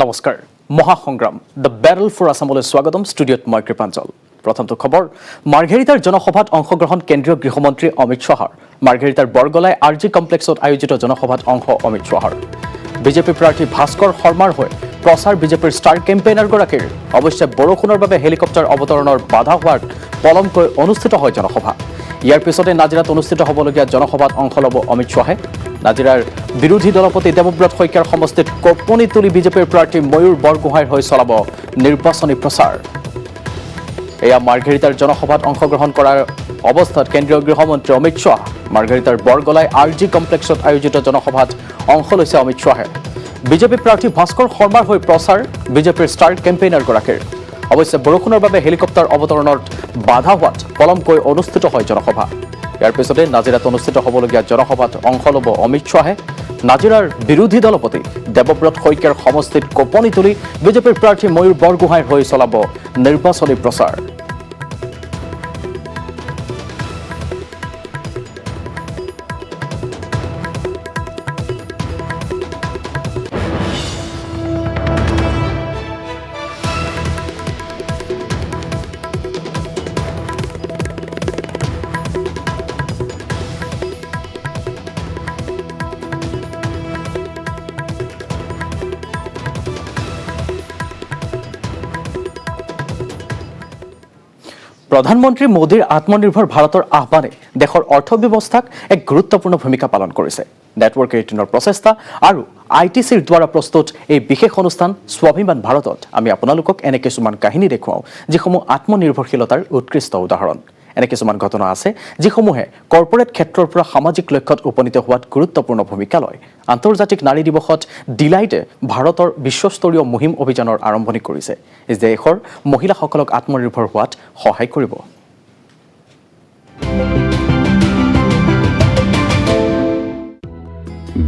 নমস্কাৰ Mahasangram the battle for আসামলৈ স্বাগতম ষ্টুডিঅ'ত মই কৃপাঞ্চল প্ৰথমটো খবৰ মাৰ্ঘেৰিটাৰ জনসভাত অংশগ্ৰহণ কেন্দ্ৰীয় গৃহমন্ত্ৰী অমিত শাহৰ মাৰ্ঘেৰিটাৰ বৰগলাই আৰজি কমপ্লেক্সত আয়োজিত জনসভাত অংশ অমিত শাহৰ বিজেপি প্ৰাৰ্থী ভাস্কৰ শৰ্মাৰ হৈ প্ৰচাৰ বিজেপিৰ ষ্টাৰ কেম্পেইনাৰগৰাকীৰ অৱশ্যে বৰষুণৰ বাবে হেলিকপ্টাৰ অৱতৰণৰ বাধা হোৱাত পলমকৈ অনুষ্ঠিত হয় জনসভা ইয়াৰ পিছতে নাজিৰাত অনুষ্ঠিত হ'বলগীয়া জনসভাত অংশ ল'ব অমিত শাহে নাজিৰাৰ বিৰোধী দলপতি দেৱব্ৰত শইকীয়াৰ সমষ্টিত কপনি তুলি বিজেপিৰ প্ৰাৰ্থী ময়ূৰ বৰগোহাঁইৰ হৈ চলাব নিৰ্বাচনী প্ৰচাৰ এয়া মাৰ্ঘেৰিটাৰ জনসভাত অংশগ্ৰহণ কৰাৰ অৱস্থাত কেন্দ্ৰীয় গৃহমন্ত্ৰী অমিত শাহ মাৰ্ঘেৰিটাৰ বৰগলাই আৰজি কমপ্লেক্সত আয়োজিত জনসভাত অংশ লৈছে অমিত শাহে বিজেপি প্ৰাৰ্থী ভাস্কৰ শৰ্মাৰ হৈ প্ৰচাৰ বিজেপিৰ ষ্টাৰ কেম্পেইনাৰগৰাকীৰ অৱশ্যে বৰষুণৰ বাবে হেলিকপ্টাৰ অৱতৰণত বাধা হোৱাত পলমকৈ অনুষ্ঠিত হয় জনসভা ইয়াৰ পিছতে নাজিৰাত অনুষ্ঠিত হ'বলগীয়া জনসভাত অংশ ল'ব অমিত শাহে নাজিৰাৰ বিৰোধী দলপতি দেৱব্ৰত শইকীয়াৰ সমষ্টিত কপনি তুলি বিজেপিৰ প্ৰাৰ্থী ময়ূৰ বৰগোহাঁইৰ হৈ চলাব নিৰ্বাচনী প্ৰচাৰ প্ৰধানমন্ত্ৰী মোদীৰ আত্মনিৰ্ভৰ ভাৰতৰ আহ্বানে দেশৰ অৰ্থব্যৱস্থাক এক গুৰুত্বপূৰ্ণ ভূমিকা পালন কৰিছে নেটৱৰ্ক 18ৰ প্ৰচেষ্টা আৰু আইটিচিৰ দ্বাৰা প্ৰস্তুত এই বিশেষ অনুষ্ঠান স্বাভিমান ভাৰতত আমি আপোনালোকক এনে কিছুমান কাহিনী দেখুৱাওঁ যিসমূহ আত্মনিৰ্ভৰশীলতাৰ উৎকৃষ্ট উদাহৰণ এনে কিছুমান ঘটনা আছে যিসমূহে কৰ্পৰেট ক্ষেত্ৰৰ পৰা সামাজিক লক্ষ্যত উপনীত হোৱাত গুৰুত্বপূৰ্ণ ভূমিকা লয় আন্তৰ্জাতিক নাৰী দিৱসত ডিলাইটে ভাৰতৰ বিশ্বস্তৰীয় মুহিম অভিযানৰ আৰম্ভণি কৰিছে এই দেশৰ মহিলাসকলক আত্মনিৰ্ভৰ হোৱাত সহায় কৰিব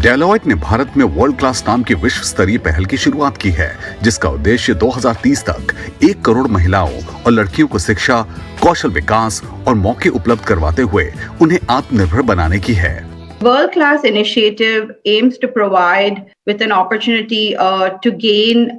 डेलॉयट ने भारत में वर्ल्ड क्लास नाम की विश्व स्तरीय पहल की शुरुआत की है जिसका उद्देश्य 2030 तक 1 करोड़ महिलाओं और लड़कियों को शिक्षा कौशल विकास और मौके उपलब्ध करवाते हुए उन्हें आत्मनिर्भर बनाने की है World Class Initiative aims to provide with an opportunity to gain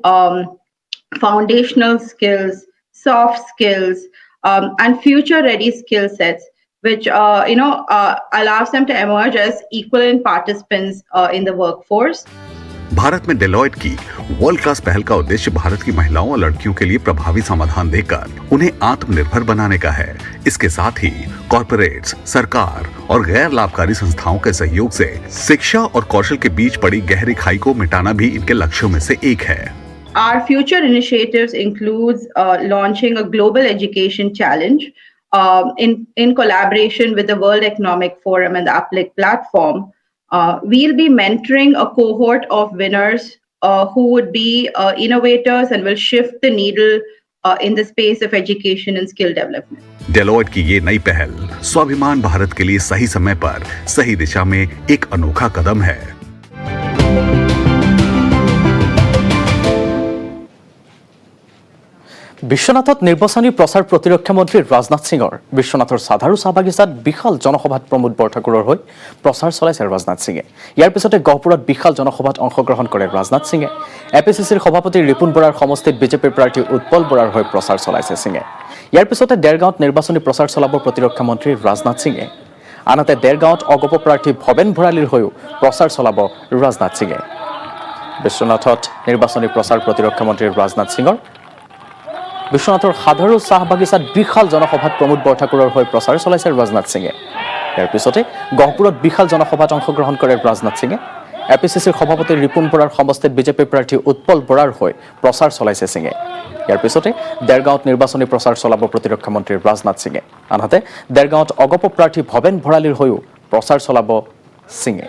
foundational skills, soft skills, and future-ready skill sets, which allows them to emerge as equivalent participants in the workforce. Bharat में डेलॉयट की world class पहल का उद्देश्य भारत की महिलाओं और लड़कियों के लिए प्रभावी समाधान देकर उन्हें आत्मनिर्भर बनाने का है इसके साथ ही कॉर्पोरेट्स सरकार और गैर लाभकारी संस्थाओं के सहयोग से शिक्षा और कौशल के बीच पड़ी गहरी खाई को मिटाना भी इनके लक्ष्यों में से एक है Our future initiatives includes launching a global education challenge in collaboration with the World Economic Forum and the Uplift platform. We'll be mentoring a cohort of winners who would be innovators and will shift the needle in the space of education and skill development. Deloitte की ये नई पहल स्वाभिमान भारत के लिए सही समय पर सही दिशा में एक अनोखा कदम है বিশ্বনাথত নিৰ্বাচনী প্ৰচাৰ প্ৰতিৰক্ষা মন্ত্ৰী ৰাজনাথ সিঙৰ বিশ্বনাথৰ সাধাৰু চাহ বাগিচাত বিশাল জনসভাত প্ৰমোদ বৰঠাকুৰৰ হৈ প্ৰচাৰ চলাইছে ৰাজনাথ সিঙে ইয়াৰ পিছতে গহপুৰত বিশাল জনসভাত অংশগ্ৰহণ কৰে ৰাজনাথ সিঙে এপিচিচিৰ সভাপতি ৰিপুন বৰাৰ সমষ্টিত বিজেপিৰ প্ৰাৰ্থী উৎপল বৰাৰ হৈ প্ৰচাৰ চলাইছে সিঙে ইয়াৰ পিছতে দেৰগাঁৱত নিৰ্বাচনী প্ৰচাৰ চলাব প্ৰতিৰক্ষা মন্ত্ৰী ৰাজনাথ সিঙে আনহাতে দেৰগাঁৱত অগপ প্ৰাৰ্থী ভৱেন ভৰালীৰ হৈও প্ৰচাৰ চলাব ৰাজনাথ সিঙে বিশ্বনাথত নিৰ্বাচনী প্ৰচাৰ প্ৰতিৰক্ষা মন্ত্ৰী ৰাজনাথ সিঙৰ বিশ্বনাথৰ সাধাৰু চাহ বাগিচাত বিশাল জনসভাত প্ৰমোদ বৰঠাকুৰৰ হৈ প্ৰচাৰ চলাইছে ৰাজনাথ সিঙে ইয়াৰ পিছতে গহপুৰত বিশাল জনসভাত অংশগ্ৰহণ কৰে ৰাজনাথ সিঙে এপিচিচিৰ সভাপতি ৰিপুন বৰাৰ সমষ্টিত বিজেপি প্ৰাৰ্থী উৎপল বৰাৰ হৈ প্ৰচাৰ চলাইছে সিঙে ইয়াৰ পিছতে দেৰগাঁৱত নিৰ্বাচনী প্ৰচাৰ চলাব প্ৰতিৰক্ষা মন্ত্ৰী ৰাজনাথ সিঙে আনহাতে দেৰগাঁৱত অগপ প্ৰাৰ্থী ভৱেন ভৰালীৰ হৈও প্ৰচাৰ চলাব সিঙে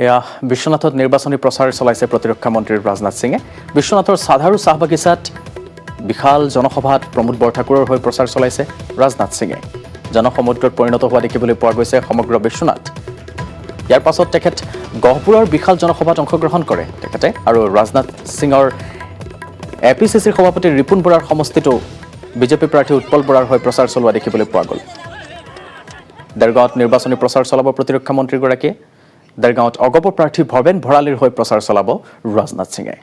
এয়া বিশ্বনাথত নিৰ্বাচনী প্ৰচাৰ চলাইছে প্ৰতিৰক্ষা মন্ত্ৰী ৰাজনাথ সিঙে বিশ্বনাথৰ সাধাৰু চাহ বাগিচাত বিশাল জনসভাত প্ৰমোদ বৰঠাকুৰৰ হৈ প্ৰচাৰ চলাইছে ৰাজনাথ সিঙে জনসমুদ্ৰত পৰিণত হোৱা দেখিবলৈ পোৱা গৈছে সমগ্ৰ বিশ্বনাথ ইয়াৰ পাছত তেখেত গহপুৰৰ বিশাল জনসভাত অংশগ্ৰহণ কৰে তেখেতে আৰু ৰাজনাথ সিঙৰ এপিচিচিৰ সভাপতি ৰিপুণ বৰাৰ সমষ্টিটো বিজেপি প্ৰাৰ্থী উৎপল বৰাৰ হৈ প্ৰচাৰ চলোৱা দেখিবলৈ পোৱা গ'ল দেৰগাঁৱত নিৰ্বাচনী প্ৰচাৰ চলাব প্ৰতিৰক্ষা মন্ত্ৰীগৰাকীয়ে দেৰগাঁৱত অগপ প্ৰাৰ্থী ভৱেন ভৰালীৰ হৈ প্ৰচাৰ চলাব ৰাজনাথ সিঙে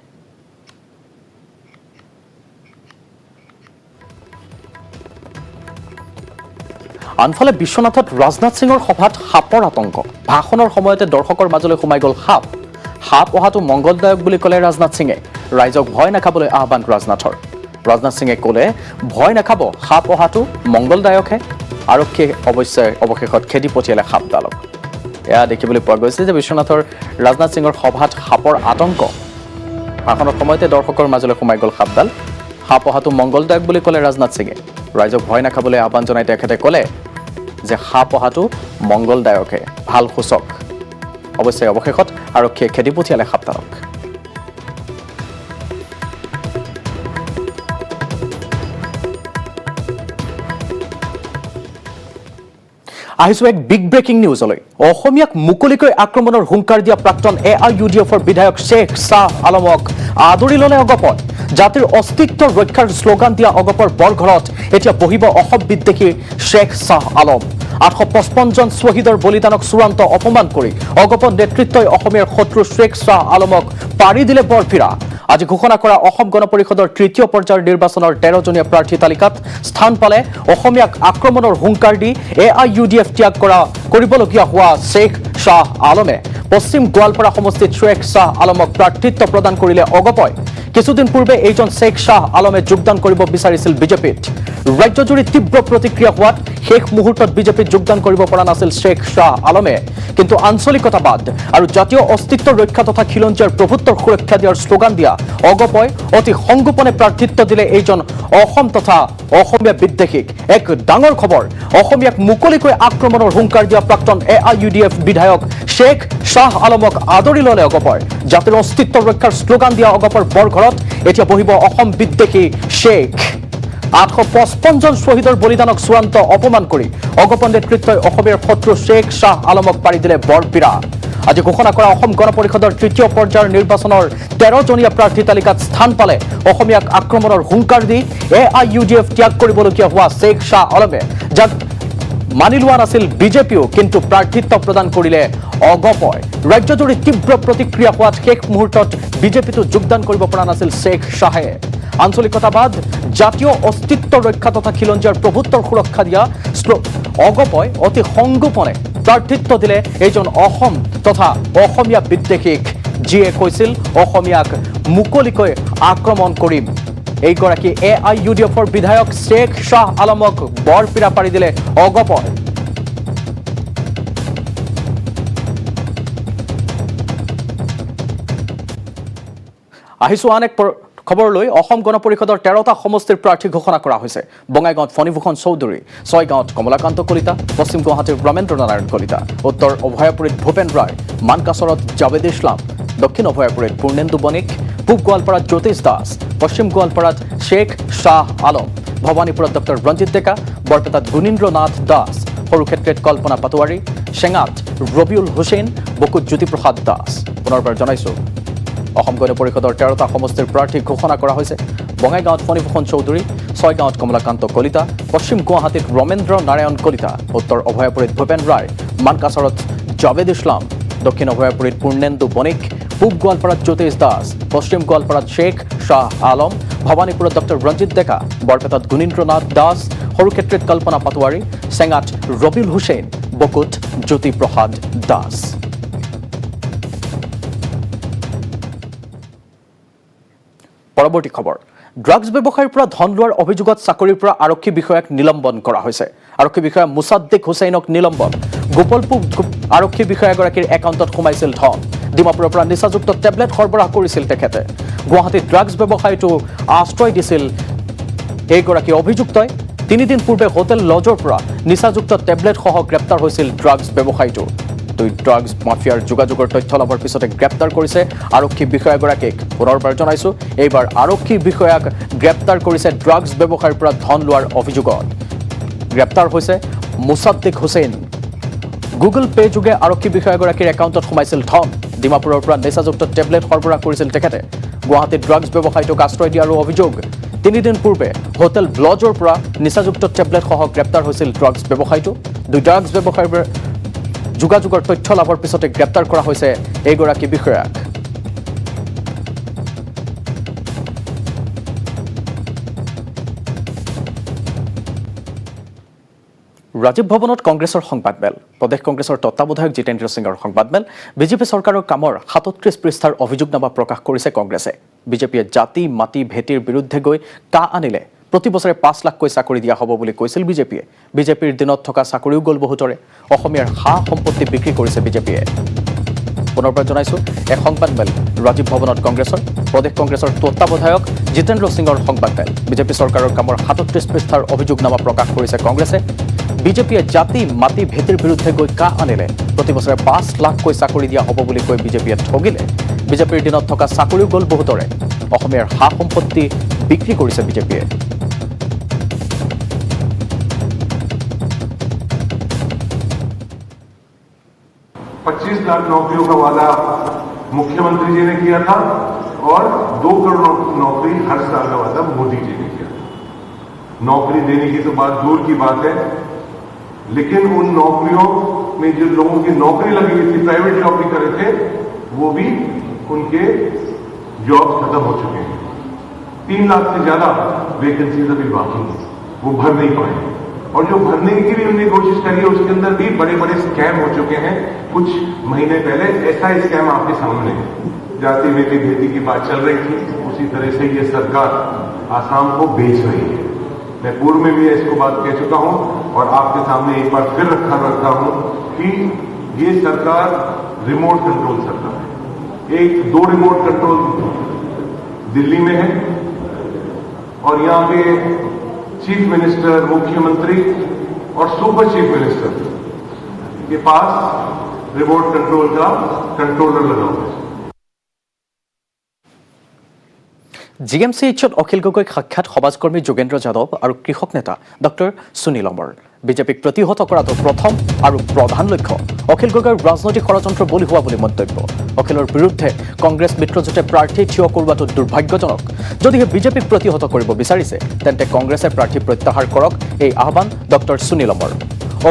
আনফালে বিশ্বনাথত ৰাজনাথ সিঙৰ সভাত সাপৰ আতংক ভাষণৰ সময়তে দৰ্শকৰ মাজলৈ সোমাই গ'ল সাপ অহাটো মংগলদায়ক বুলি ক'লে ৰাজনাথ সিঙে ৰাইজক ভয় নাখাবলৈ আহ্বান ৰাজনাথৰ ৰাজনাথ সিঙে ক'লে ভয় নাখাব সাপ অহাটো মংগলদায়কহে আৰক্ষীয়ে অৱশ্যে অৱশেষত খেদি পঠিয়ালে সাপডালক এয়া দেখিবলৈ পোৱা গৈছে যে বিশ্বনাথৰ ৰাজনাথ সিঙৰ সভাত সাপৰ আতংক ভাষণৰ সময়তে দৰ্শকৰ মাজলৈ সোমাই গ'ল সাপডাল সাপ অহাটো মংগলদায়ক বুলি ক'লে ৰাজনাথ সিঙে ৰাইজক ভয় নাখাবলৈ আহ্বান জনাই তেখেতে ক'লে যে সাপ অহাটো মংগলদায়কহে ভাল সূচক অৱশ্যে অৱশেষত আৰক্ষীয়ে খেদি পঠিয়ালে সাপডালক আহিছো এক বিগ ব্ৰেকিং নিউজলৈ অসমীয়াক মুকলিকৈ আক্ৰমণৰ হুংকাৰ দিয়া প্ৰাক্তন AIUDFৰ বিধায়ক শ্বেখ শ্বাহ আলমক আদৰি ল'লে অগপই জাতিৰ অস্তিত্ব ৰক্ষাৰ শ্লোগান দিয়া অগপৰ বৰঘৰত এতিয়া বহিব অসম বিদ্বেষী শ্বেখ শ্বাহ আলম 855 জন শ্বহীদৰ বলিদানক চূড়ান্ত অপমান কৰি অগপৰ নেতৃত্বই অসমীয়াৰ শত্ৰু শ্বেখ শ্বাহ আলমক পাৰি দিলে বৰফিৰা আজি ঘোষণা কৰা অসম গণ পৰিষদৰ তৃতীয় পৰ্যায়ৰ নিৰ্বাচনৰ 13 জনীয়া প্ৰাৰ্থী তালিকাত স্থান পালে অসমীয়াক আক্ৰমণৰ হুংকাৰ দি AIUDF ত্যাগ কৰিবলগীয়া হোৱা শ্বেখ শ্বাহ আলমে পশ্চিম গোৱালপাৰা সমষ্টিত শ্বেখ শ্বাহ আলমক প্ৰাৰ্থিত্ব প্ৰদান কৰিলে অগপই কিছুদিন পূৰ্বে এইজন শ্বেখ শ্বাহ আলমে যোগদান কৰিব বিচাৰিছিল বিজেপিত ৰাজ্যজুৰি তীব্ৰ প্ৰতিক্ৰিয়া হোৱাত শেষ মুহূৰ্তত বিজেপিত যোগদান কৰিব পৰা নাছিল শ্বেখ শ্বাহ আলমে কিন্তু আঞ্চলিকতাবাদ আৰু জাতীয় অস্তিত্ব ৰক্ষা তথা খিলঞ্জীয়াৰ প্ৰভুত্বৰ সুৰক্ষা দিয়াৰ শ্লোগান দিয়া অগপই অতি সংগোপনে প্ৰাৰ্থিত্ব দিলে এইজন অসম তথা অসমীয়া বিদ্বেষীক এক ডাঙৰ খবৰ অসমীয়াক মুকলিকৈ আক্ৰমণৰ হুংকাৰ দিয়া প্ৰাক্তন AIUDF বিধায়ক শ্বেখ শ্বাহ আলমক আদৰি ল'লে অগপই জাতিৰ অস্তিত্ব ৰক্ষাৰ শ্লোগান দিয়া অগপৰ বৰঘৰত এতিয়া বহিব অসম বিদ্বেষী শ্বেখ 855 জন শ্বহীদৰ বলিদানক চূড়ান্ত অপমান কৰি অগপ নেতৃত্বই অসমীয়াৰ শত্ৰু শ্বেখ শ্বাহ আলমক পাৰি দিলে বৰপীৰা আজি ঘোষণা কৰা অসম গণ পৰিষদৰ তৃতীয় পৰ্যায়ৰ নিৰ্বাচনৰ 13 জনীয়া প্ৰাৰ্থী তালিকাত স্থান পালে অসমীয়াক আক্ৰমণৰ হুংকাৰ দি AIUDF ত্যাগ কৰিবলগীয়া হোৱা শ্বেখ শ্বাহ আলমে যাক মানি লোৱা নাছিল বিজেপিও কিন্তু প্ৰাৰ্থিত্ব প্ৰদান কৰিলে অগপই ৰাজ্যজুৰি তীব্ৰ প্ৰতিক্ৰিয়া হোৱাত শেষ মুহূৰ্তত বিজেপিতো যোগদান কৰিব পৰা নাছিল শ্বেখ শ্বাহে আঞ্চলিকতাবাদ জাতীয় অস্তিত্ব ৰক্ষা তথা খিলঞ্জীয়াৰ প্ৰভুত্বৰ সুৰক্ষা দিয়া অগপই অতি সংগোপনে প্ৰাৰ্থিত্ব দিলে এইজন অসম তথা অসমীয়া বিদ্বেষীক যিয়ে কৈছিল অসমীয়াক মুকলিকৈ আক্ৰমণ কৰিম এইগৰাকী AIUDFৰ বিধায়ক শ্বেখ শ্বাহ আলমক বৰপীৰা পাৰি দিলে অগপই আহিছো আন এক খবৰলৈ অসম গণ পৰিষদৰ 13টা সমষ্টিৰ প্ৰাৰ্থী ঘোষণা কৰা হৈছে বঙাইগাঁৱত ফণীভূষণ চৌধুৰী ছয়গাঁৱত কমলাকান্ত কলিতা পশ্চিম গুৱাহাটীৰ ব্ৰহ্মেন্দ্ৰ নাৰায়ণ কলিতা উত্তৰ অভয়াপুৰীত ভূপেন ৰায় মানকাছৰত জাৱেদ ইছলাম দক্ষিণ অভয়াপুৰীত পূৰ্ণেন্দু বণিক পূব গোৱালপাৰাত জ্যোতিষ দাস পশ্চিম গোৱালপাৰাত শ্বেখ শ্বাহ আলম ভৱানীপুৰত ডক্টৰ ৰঞ্জিত ডেকা বৰপেটাত গুণীন্দ্ৰ নাথ দাস সৰুক্ষেত্ৰত কল্পনা পাটোৱাৰী চেঙাত ৰবিউল হুছেইন বকুত জ্যোতিপ্ৰসাদ দাস পুনৰবাৰ জনাইছো অসম গণ পৰিষদৰ 13টা সমষ্টিৰ প্ৰাৰ্থী ঘোষণা কৰা হৈছে বঙাইগাঁৱত ফণীভূষণ চৌধুৰী ছয়গাঁৱত কমলাকান্ত কলিতা পশ্চিম গুৱাহাটীত ব্ৰহ্মেন্দ্ৰ নাৰায়ণ কলিতা উত্তৰ অভয়াপুৰীত ভূপেন ৰায় মানকাছৰত জাৱেদ ইছলাম দক্ষিণ অভয়াপুৰীত পূৰ্ণেন্দু বণিক পূব গোৱালপাৰাত জ্যোতিষ দাস পশ্চিম গোৱালপাৰাত শ্বেখ শ্বাহ আলম ভৱানীপুৰত ডক্টৰ ৰঞ্জিত ডেকা বৰপেটাত গুণীন্দ্ৰ নাথ দাস সৰুক্ষেত্ৰত কল্পনা পাটোৱাৰী চেঙাত ৰবিউল হুছেইন বকুত জ্যোতিপ্ৰসাদ দাস পৰৱৰ্তী খবৰ ড্ৰাগছ ব্যৱসায়ীৰ পৰা ধন লোৱাৰ অভিযোগত চাকৰিৰ পৰা আৰক্ষী বিষয়াক নিলম্বন কৰা হৈছে আৰক্ষী বিষয়া মুছাদ্দিক হুছেইনক নিলম্বন গোপালপুৰ আৰক্ষী বিষয়াগৰাকীৰ একাউণ্টত সোমাইছিল ধন ডিমাপুৰৰ পৰা নিচাযুক্ত টেবলেট সৰবৰাহ কৰিছিল তেখেতে গুৱাহাটীত ড্ৰাগছ ব্যৱসায়ীটো আশ্ৰয় দিছিল এইগৰাকী অভিযুক্তই 3 দিন পূৰ্বে হোটেল লজৰ পৰা নিচাযুক্ত টেবলেট সহ গ্ৰেপ্তাৰ হৈছিল ড্ৰাগছ ব্যৱসায়ীটো ড্ৰাগছ মাফিয়াৰ যোগাযোগৰ তথ্য লাভৰ পিছতে গ্ৰেপ্তাৰ কৰিছে আৰক্ষী বিষয়াগৰাকীক পুনৰবাৰ জনাইছো এইবাৰ আৰক্ষী বিষয়াক গ্ৰেপ্তাৰ কৰিছে ড্ৰাগছ ব্যৱসায়ীৰ পৰা ধন লোৱাৰ অভিযোগত গ্ৰেপ্তাৰ হৈছে মুছাদ্দিক হুছেইন গুগল পে যোগে আৰক্ষী বিষয়াগৰাকীৰ একাউণ্টত সোমাইছিল ধন ডিমাপুৰৰ পৰা নিচাযুক্ত টেবলেট সৰবৰাহ কৰিছিল তেখেতে গুৱাহাটীত ড্ৰাগছ ব্যৱসায়টোক আশ্ৰয় দিয়াৰ অভিযোগ 3 দিন পূৰ্বে হোটেল ব্লজৰ পৰা নিচাযুক্ত টেবলেট সহ গ্ৰেপ্তাৰ হৈছিল ড্ৰাগছ ব্যৱসায়টো দুই ড্ৰাগছ ব্যৱসায়ীৰ যোগাযোগৰ তথ্য লাভৰ পিছতে গ্ৰেপ্তাৰ কৰা হৈছে এইগৰাকী বিষয়াক ৰাজীৱ ভৱনত কংগ্ৰেছৰ সংবাদমেল প্ৰদেশ কংগ্ৰেছৰ তত্ত্বাৱধায়ক জিতেন্দ্ৰ সিঙৰ সংবাদমেল বিজেপি চৰকাৰৰ কামৰ 37 পৃষ্ঠাৰ অভিযোগনামা প্ৰকাশ কৰিছে কংগ্ৰেছে বিজেপিয়ে জাতি মাটি ভেটিৰ বিৰুদ্ধে গৈ কা আনিলে প্ৰতি বছৰে 5 লাখকৈ চাকৰি দিয়া হ'ব বুলি কৈছিল বিজেপিয়ে বিজেপিৰ দিনত থকা চাকৰিও গল বহুতৰে অসমীয়াৰ হা সম্পত্তি বিক্ৰী কৰিছে বিজেপিয়ে পুনৰবাৰ জনাইছো এক সংবাদমেল ৰাজীৱ ভৱনত কংগ্ৰেছৰ প্ৰদেশ কংগ্ৰেছৰ তত্ত্বাৱধায়ক জিতেন্দ্ৰ সিঙৰ সংবাদমেল বিজেপি চৰকাৰৰ কামৰ 37 পৃষ্ঠাৰ অভিযোগনামা প্ৰকাশ কৰিছে কংগ্ৰেছে বিজেপিয়ে জাতি মাটি ভেটিৰ বিৰুদ্ধে গৈ কা আনিলে প্ৰতি বছৰে 5 লাখকৈ চাকৰি দিয়া হ'ব বুলি কৈ বিজেপিয়ে ঠগিলে বিজেপিৰ দিনত থকা চাকৰিও গল বহুতৰে অসমীয়াৰ হা সম্পত্তি বিক্ৰী কৰিছে বিজেপিয়ে 25 लाख नौकरियों का वादा मुख्यमंत्री जी ने किया था और 2 करोड़ नौकरी हर साल का वादा मोदी जी ने किया नौकरी देने की तो बात दूर की बात है लेकिन उन नौकरियों में जो लोगों की नौकरी लगी हुई थी प्राइवेट जॉब भी करे थे वो भी उनके जॉब खत्म हो चुके हैं 3 लाख से ज्यादा वैकेंसीज अभी बाकी हैं वो भर नहीं पाए और जो भरने की भी हमने कोशिश करी है उसके अंदर भी बड़े बड़े स्कैम हो चुके हैं कुछ महीने पहले ऐसा स्कैम आपके सामने जाति बेटी भेदी की बात चल रही थी उसी तरह से ये सरकार आसाम को बेच रही है मैं पूर्व में भी इसको बात कह चुका हूं और आपके सामने एक बार फिर रखता हूं कि ये सरकार रिमोट कंट्रोल सरकार है 2 रिमोट कंट्रोल दिल्ली में है और यहाँ पे चीफ मिनिस्टर मुख्यमंत्री और सुपर चीफ मिनिस्टर के पास रिमोट कंट्रोल का कंट्रोलर लगा हुआ है জিএমচিএইচত অখিল গগৈক সাক্ষাৎ সমাজকৰ্মী যোগেন্দ্ৰ যাদৱ আৰু কৃষক নেতা ডক্টৰ সুনীল অমৰ বিজেপিক প্ৰতিহত কৰাটো প্ৰথম আৰু প্ৰধান লক্ষ্য অখিল গগৈৰ ৰাজনৈতিক ষড়যন্ত্ৰ বলি হোৱা বুলি মন্তব্য অখিলৰ বিৰুদ্ধে কংগ্ৰেছ মিত্ৰজোঁটে প্ৰাৰ্থী থিয় কৰোৱাটো দুৰ্ভাগ্যজনক যদিহে বিজেপিক প্ৰতিহত কৰিব বিচাৰিছে তেন্তে কংগ্ৰেছে প্ৰাৰ্থী প্ৰত্যাহাৰ কৰক এই আহ্বান ডক্টৰ সুনীল অমৰ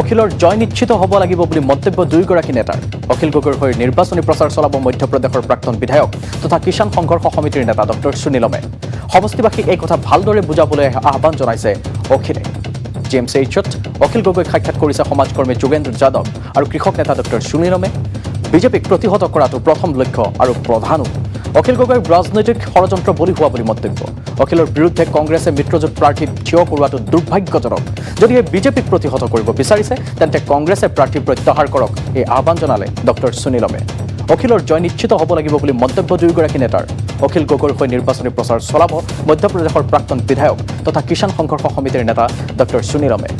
অখিলৰ জয় নিশ্চিত হ'ব লাগিব বুলি মন্তব্য দুয়োগৰাকী নেতাৰ অখিল গগৈৰ হৈ নিৰ্বাচনী প্ৰচাৰ চলাব মধ্যপ্ৰদেশৰ প্ৰাক্তন বিধায়ক তথা কিষাণ সংঘৰ্ষ সমিতিৰ নেতা ডক্টৰ সুনীলমে সমষ্টিবাসীক এই কথা ভালদৰে বুজাবলৈ আহ্বান জনাইছে অখিলে জিএমচিএইচত অখিল গগৈক সাক্ষাৎ কৰিছে সমাজকৰ্মী যোগেন্দ্ৰ যাদৱ আৰু কৃষক নেতা ডক্টৰ সুনীলমে বিজেপিক প্ৰতিহত কৰাটো প্ৰথম লক্ষ্য আৰু প্ৰধানো অখিল গগৈৰ ৰাজনৈতিক ষড়যন্ত্ৰ বলি হোৱা বুলি মন্তব্য অখিলৰ বিৰুদ্ধে কংগ্ৰেছে মিত্ৰজোঁট প্ৰাৰ্থী থিয় কৰোৱাটো দুৰ্ভাগ্যজনক যদিহে বিজেপিক প্ৰতিহত কৰিব বিচাৰিছে তেন্তে কংগ্ৰেছে প্ৰাৰ্থী প্ৰত্যাহাৰ কৰক এই আহ্বান জনালে ডক্টৰ সুনীলমে অখিলৰ জয় নিশ্চিত হ'ব লাগিব বুলি মন্তব্য দুয়োগৰাকী নেতাৰ অখিল গগৈৰ হৈ নিৰ্বাচনী প্ৰচাৰ চলাব মধ্যপ্ৰদেশৰ প্ৰাক্তন বিধায়ক তথা কিষাণ সংঘৰ্ষ সমিতিৰ নেতা ডক্টৰ সুনীলমে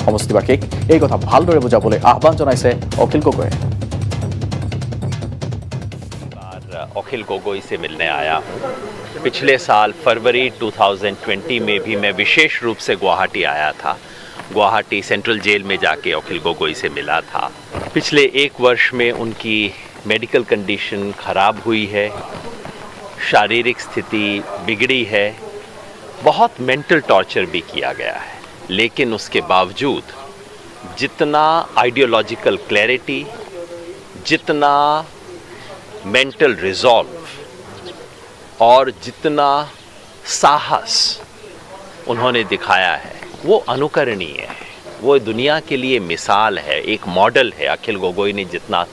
সমষ্টিবাসীক এই কথা ভালদৰে বুজাবলৈ আহ্বান জনাইছে অখিল গগৈয়ে अखिल गोगोई से मिलने आया हूँ पिछले साल फरवरी 2020 में भी मैं विशेष रूप से गुवाहाटी आया था गुवाहाटी सेंट्रल जेल में जाके अखिल गोगोई से मिला था पिछले 1 वर्ष में उनकी मेडिकल कंडीशन खराब हुई है शारीरिक स्थिति बिगड़ी है बहुत मेंटल टॉर्चर भी किया गया है लेकिन उसके बावजूद जितना आइडियोलॉजिकल क्लैरिटी जितना मेंटल रिजॉल्व और जितना साहस उन्होंने दिखाया है वो अनुकरणीय है वो दुनिया के लिए मिसाल है एक मॉडल है अखिल गोगोई ने जितना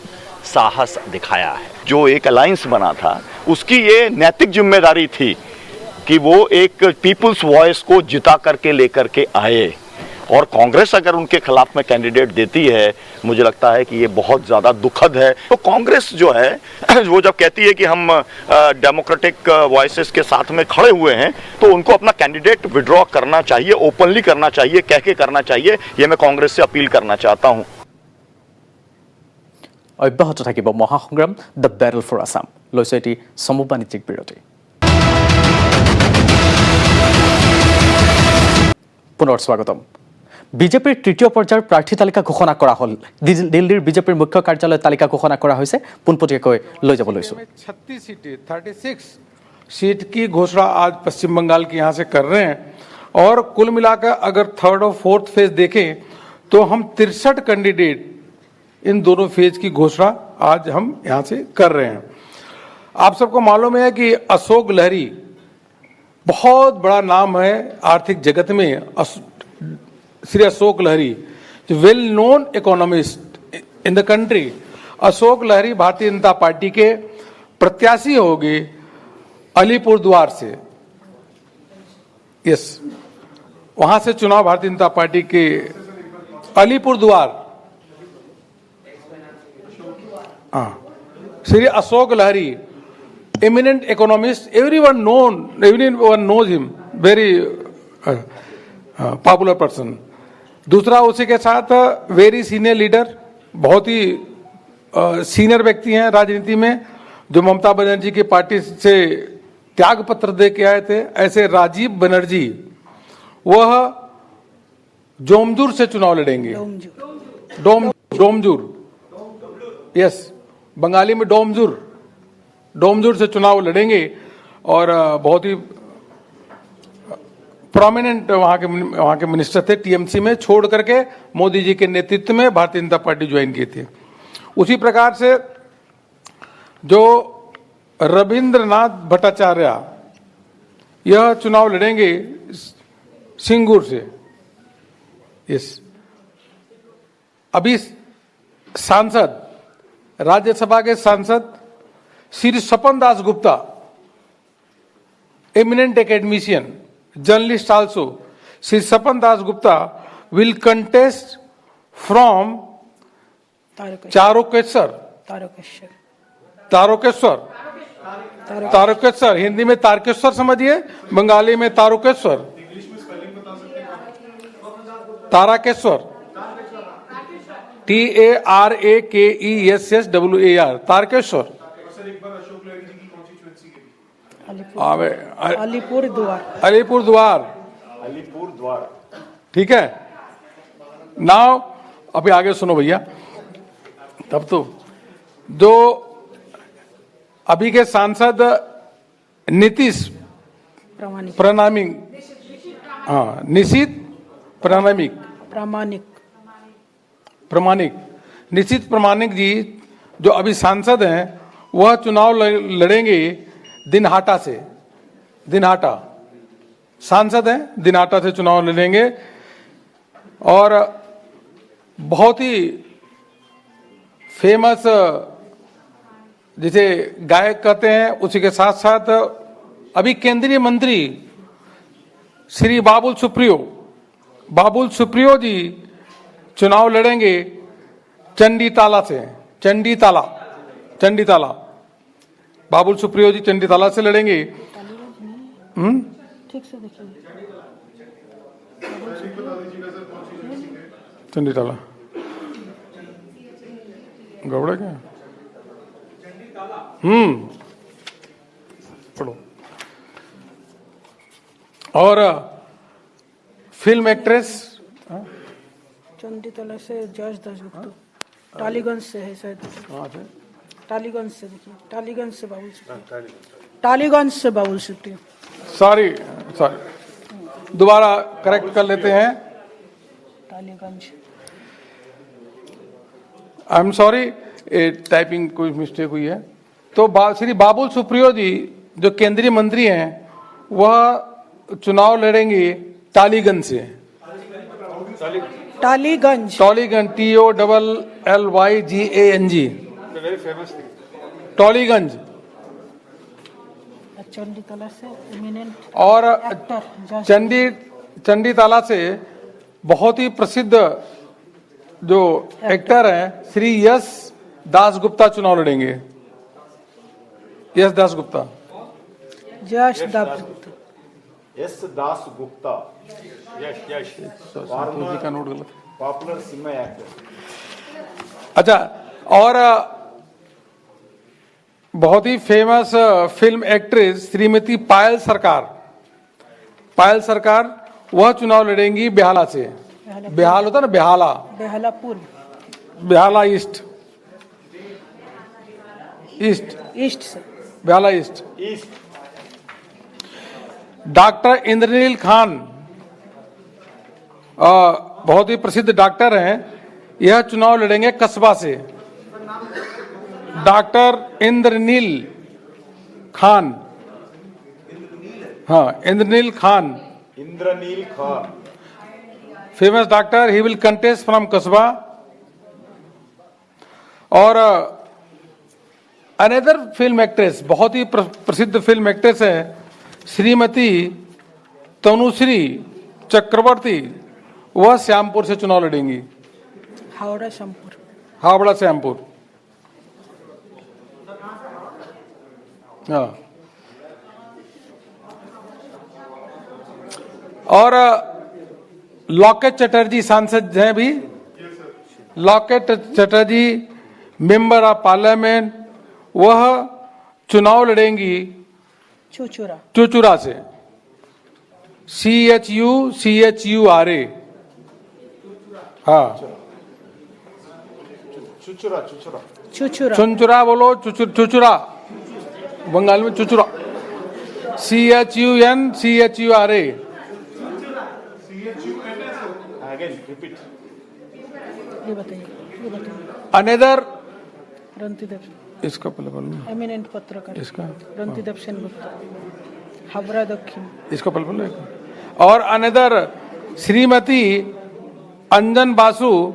साहस दिखाया है जो एक अलायंस बना था उसकी ये नैतिक जिम्मेदारी थी कि वो एक पीपुल्स वॉइस को जिता करके लेकर के आए और कांग्रेस अगर उनके खिलाफ में कैंडिडेट देती है मुझे लगता है कि ये बहुत ज़्यादा दुखद है तो कांग्रेस जो है वो जब कहती है कि हम डेमोक्रेटिक वॉइसेस के साथ में खड़े हुए हैं तो उनको अपना कैंडिडेट विड्रॉ करना चाहिए ओपनली करना चाहिए कह के करना चाहिए ये मैं कांग्रेस से अपील करना चाहता हूँ অব্যাহত থাকিব Mahasangram the battle for Assam লৈছে এটি চমু বাণিজ্যিক বিৰতি পুনৰ স্বাগতম বিজেপিৰ তৃতীয় পৰ্যায়ৰ প্ৰাৰ্থী তালিকা ঘোষণা কৰা হ'ল। দিল্লীৰ বিজেপিৰ মুখ্য কাৰ্যালয়ত তালিকা ঘোষণা কৰা হৈছে। পোনপটীয়াকৈ লৈ যাব লৈছোঁ। 36 सीटें 36 सीट की घोषणा आज पश्चिम बंगाल के यहाँ से कर रहे हैं और कुल मिलाकर अगर थर्ड और फोर्थ फेज देखें तो हम 63 कैंडिडेट इन दोनों फेज की घोषणा आज हम यहाँ से कर रहे हैं। आप सबको मालूम है कि अशोक लहरी बहुत बड़ा नाम है आर्थिक जगत में। Shri Ashok Lahiri well known economist in the country. Ashok Lahiri Bharatiya Janata party के प्रत्याशी होंगे अलीपुरद्वार से। यस, वहां से चुनाव भारतीय जनता पार्टी के अलीपुरद्वार। हाँ, श्री अशोक लहरी eminent economist, everyone knows him, very popular person. दूसरा उसी के साथ वेरी सीनियर लीडर, बहुत ही सीनियर व्यक्ति हैं राजनीति में, जो ममता बनर्जी की पार्टी से त्याग पत्र दे के आए थे। ऐसे राजीव बनर्जी वह जोमजूर से चुनाव लड़ेंगे। डोमजूर, यस, बंगाली में डोमजूर से चुनाव लड़ेंगे और बहुत ही प्रोमिनेंट वहां के मिनिस्टर थे। टीएमसी में छोड़ करके मोदी जी के नेतृत्व में भारतीय जनता पार्टी ज्वाइन की थी। उसी प्रकार से जो रविंद्रनाथ भट्टाचार्य यह चुनाव लड़ेंगे सिंगूर से। यस, अभी सांसद, राज्यसभा के सांसद श्री सपन Das Gupta, eminent academician, journalist also, Sri Sapan Das Gupta will contest from Tarkeshwar, Hindi में तारकेश्वर समझिए, बंगाली में तारकेश्वर, तारकेश्वर, TARAKESSWAR, तारकेश्वर। अलीपुरद्वार, ठीक है। नाउ अभी आगे सुनो भैया। तब तो जो अभी के सांसद नीतीश निशित प्रामाणिक जी जो अभी सांसद हैं, वह चुनाव लड़ेंगे दिनहाटा से। दिनहाटा सांसद हैं, दिनहाटा से चुनाव लड़ेंगे और बहुत ही फेमस, जिसे गायक कहते हैं, उसी के साथ साथ अभी केंद्रीय मंत्री श्री बाबुल सुप्रियो जी चुनाव लड़ेंगे चंडीताला से। चंडीताला बाबुल सुप्रियो जी चंडीताला से लड़ेंगे। ठीक से देखिए, चंडीताला गौड़ा क्या पढ़ो। और फिल्म एक्ट्रेस चंडीताला से जॉर्ज दासगुप्ता, टालीगंज से है शायद। टालीगंज से देखिए, टालीगंज से बाबुल सुप्रियो। सॉरी, दोबारा करेक्ट कर लेते हैं। Tollygunge, I am sorry, typing कोई मिस्टेक हुई है। तो श्री बाबुल सुप्रियो जी जो केंद्रीय मंत्री हैं, वह चुनाव लड़ेंगे टालीगंज से। टालीगंज TOLLYGANG, टॉलीगंज। चंडीताला से एमिनेंट और चंडीताला से बहुत ही प्रसिद्ध जो एक्टर हैं श्री यश दासगुप्ता चुनाव लड़ेंगे। यश दासगुप्ता, का नोट गलत, पॉपुलर सिनेमा एक्टर। अच्छा, और बहुत ही फेमस फिल्म एक्ट्रेस श्रीमती पायल सरकार, वह चुनाव लड़ेंगी बेहाला से। बेहाल होता है ना, बेहाला, बेहला पूर्व, बेहाला ईस्ट, ईस्ट, ईस्ट से बेहाला ईस्ट। डॉक्टर इंद्रनील खान बहुत ही प्रसिद्ध डॉक्टर हैं, यह चुनाव लड़ेंगे कस्बा से। डॉक्टर इंद्रनील खान, हाँ Indranil Khan, famous doctor, he will contest from Kasba. और अनदर फिल्म एक्ट्रेस, बहुत ही प्रसिद्ध फिल्म एक्ट्रेस है श्रीमती तनुश्री चक्रवर्ती, वह श्यामपुर से चुनाव लड़ेंगी। हावड़ा श्यामपुर, हावड़ा श्यामपुर, हाँ। और लॉकेट चटर्जी सांसद हैं भी, Locket Chatterjee member of parliament, वह चुनाव लड़ेंगी चुचुरा, चुचुरा से, CHURA, हाँ चुचुरा, चुनचुरा बोलो, चुचुरा बंगाल में चुचुरा, CHURA। ये बताइए, अनदर, रंतिदेव, इसका पहले बोलो, एमिनेंट पत्रकार, इसका रंतिदेव सेनगुप्ता, हावड़ा दक्षिण, इसका पहले बोलो। और another Shrimati Anjan Basu,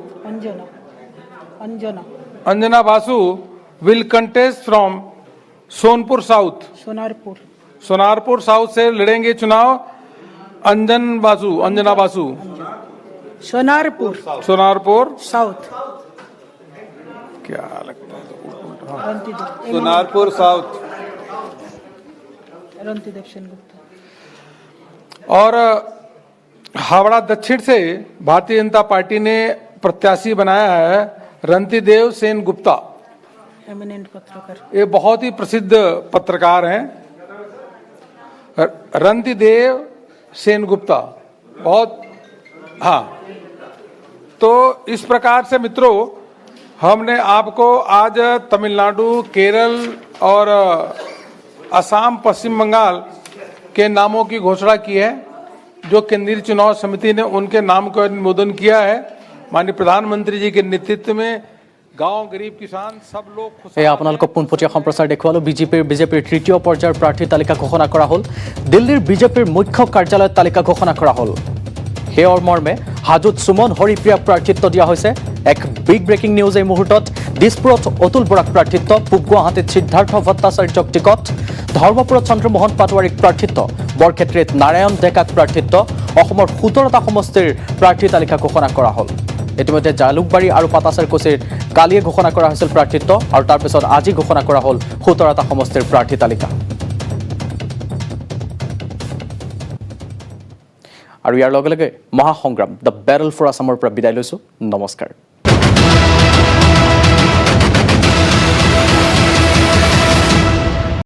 Anjana Basu will contest from Sonpur south, Sonarpur south से लड़ेंगे चुनाव अंजना बासु, सोनारपुर साउथ, क्या लगता है, रंतिदेव, सोनारपुर साउथ। रंतिदेव सेनगुप्ता। और हावड़ा दक्षिण से भारतीय जनता पार्टी ने प्रत्याशी बनाया है रंतिदेव सेन गुप्ता, एमिनेंट पत्रकार, ये बहुत ही प्रसिद्ध पत्रकार हैं, रंतिदेव सेन गुप्ता, बहुत, हाँ। तो इस प्रकार से मित्रों, हमने आपको आज तमिलनाडु, केरल और असम, पश्चिम बंगाल के नामों की घोषणा की है, जो केंद्रीय चुनाव समिति ने उनके नाम का अनुमोदन किया है। माननीय प्रधानमंत्री जी के नेतृत्व में गांव, गरीब किसान सब लोग। आपनालोকক पोनपटीया सम्प्रचार देखुवालो। বিজেপিৰ তৃতীয় পৰ্যায়ৰ প্ৰাৰ্থীৰ তালিকা ঘোষণা কৰা হ'ল। দিল্লীৰ বিজেপিৰ মুখ্য কাৰ্যালয়ত তালিকা ঘোষণা কৰা হ'ল। সেয়ৰ মৰ্মে হাজোত সুমন হৰিপ্ৰিয়াক প্ৰাৰ্থিত্ব দিয়া হৈছে। এক বিগ ব্ৰেকিং নিউজ এই মুহূৰ্তত। দিছপুৰত অতুল বৰাক প্ৰাৰ্থিত্ব, পূব গুৱাহাটীত সিদ্ধাৰ্থ ভট্টাচাৰ্যক টিকট, ধৰ্মপুৰত চন্দ্ৰমোহন পাটোৱাৰীক প্ৰাৰ্থিত্ব, বৰক্ষেত্ৰীত নাৰায়ণ ডেকাক প্ৰাৰ্থিত্ব, অসমৰ 17টা সমষ্টিৰ প্ৰাৰ্থীৰ তালিকা ঘোষণা কৰা হ'ল। ইতিমধ্যে জালুকবাৰী আৰু পাটাচাৰকুছিৰ কালিয়ে ঘোষণা কৰা হৈছিল প্ৰাৰ্থিত্ব, আৰু তাৰ পিছত আজি ঘোষণা কৰা হ'ল 17টা সমষ্টিৰ প্ৰাৰ্থী তালিকা। আৰু ইয়াৰ লগে লগে মহাসংগ্ৰাম দ্য বেটল ফৰ আছামৰ পৰা বিদায় লৈছোঁ। নমস্কাৰ।